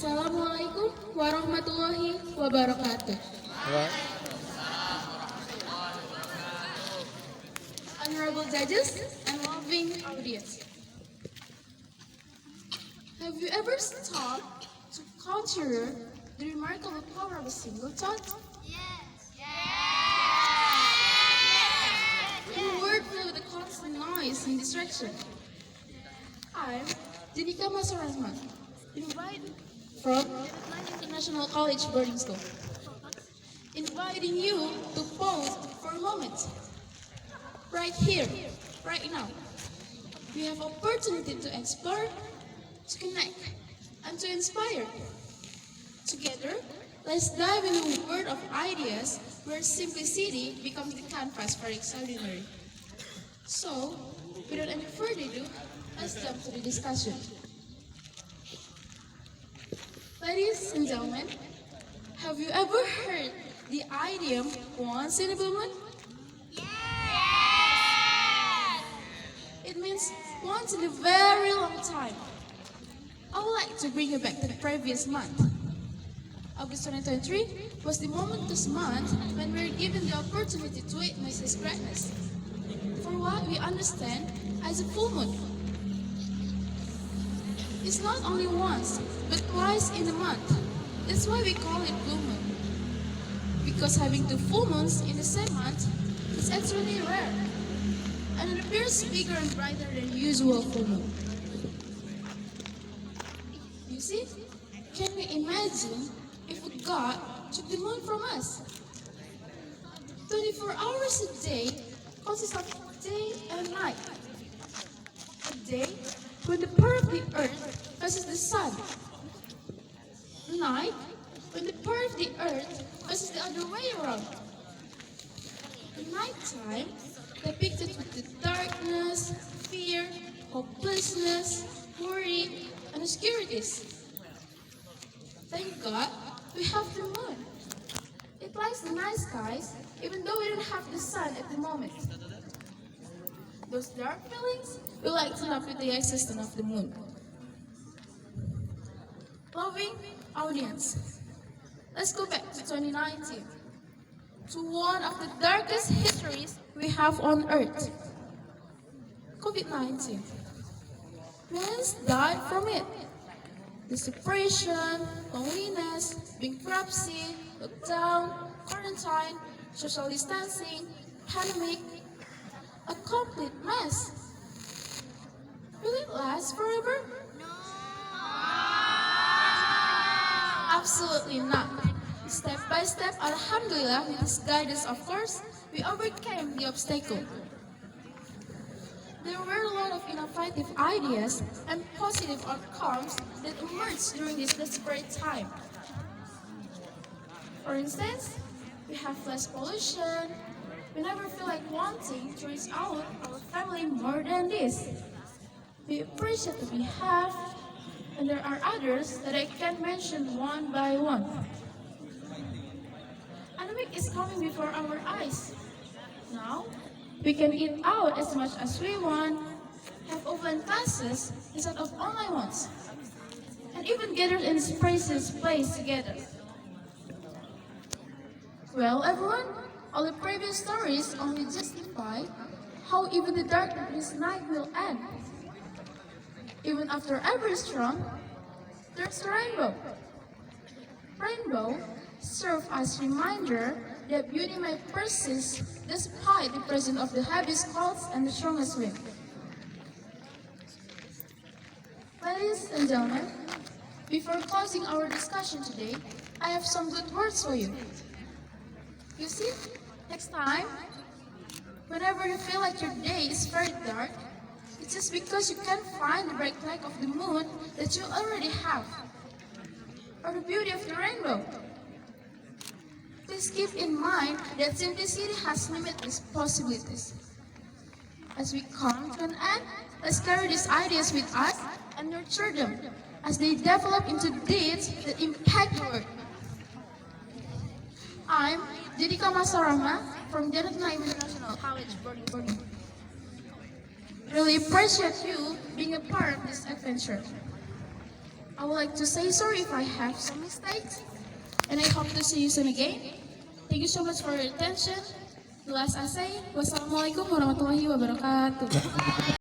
Assalamualaikum warahmatullahi wabarakatuh. Honorable judges and loving audience. Have you ever stopped to consider the remarkable power of a single thought? In a world filled with a constant noise and distraction, I'm Janica invited from International College Boarding School, inviting you to pause for a moment. Right here, right now, we have opportunity to explore, to connect, and to inspire. Together, let's dive into a world of ideas where simplicity becomes the canvas for extraordinary. So, without any further ado, let's jump to the discussion. Ladies and gentlemen, have you ever heard the idiom once in a blue moon? It means once in a very long time. I would like to bring you back to the previous month. August 2023 was the momentous month when we were given the opportunity to witness His greatness, for what we understand as a full moon. It's not only once, but twice in a month. That's why we call it blue moon. Because having two full moons in the same month is extremely rare, and it appears bigger and brighter than usual full moon. You see, can we imagine if a God took the moon from us? 24 hours a day consists of day and night. A day when the part of the earth faces the sun. Night when the part of the earth faces the other way around. The nighttime depicted with the darkness, fear, hopelessness, worry, and obscurities. Thank God we have the moon. It lights the night skies even though we don't have the sun at the moment. Those dark feelings will lighten up with the existence of the moon. Loving audience, let's go back to 2019, to one of the darkest histories we have on earth. COVID-19. Millions died from it. The separation, loneliness, bankruptcy, lockdown, quarantine, social distancing, pandemic, a complete mess. Will it last forever? Absolutely not. Step by step, alhamdulillah, with His guidance, of course, we overcame the obstacle. There were a lot of innovative ideas and positive outcomes that emerged during this desperate time. For instance, we have less pollution. We never feel like wanting to reach out our family more than this. We appreciate what we have, and there are others that I can't mention one by one. Pandemic is coming before our eyes. Now, we can eat out as much as we want, have offline classes instead of online ones, and even gather in spaces place together. Well, everyone, all the previous stories only justify how even the darkest night will end. Even after every storm, there's a rainbow. Rainbow serve as reminder that beauty may persist despite the presence of the heaviest clouds and the strongest wind. Ladies and gentlemen, before closing our discussion today, I have some good words for you. You see, next time, whenever you feel like your day is very dark, it's just because you can't find the bright light of the moon that you already have, or the beauty of the rainbow. Please keep in mind that simplicity has limitless possibilities. As we come to an end, let's carry these ideas with us and nurture them as they develop into deeds that impact the world. I'm Janica Rahma from Jannatun Naim International College, Bandar. Really appreciate you being a part of this adventure. I would like to say sorry if I have some mistakes, and I hope to see you soon again. Thank you so much for your attention. The last I say, wassalamualaikum warahmatullahi wabarakatuh.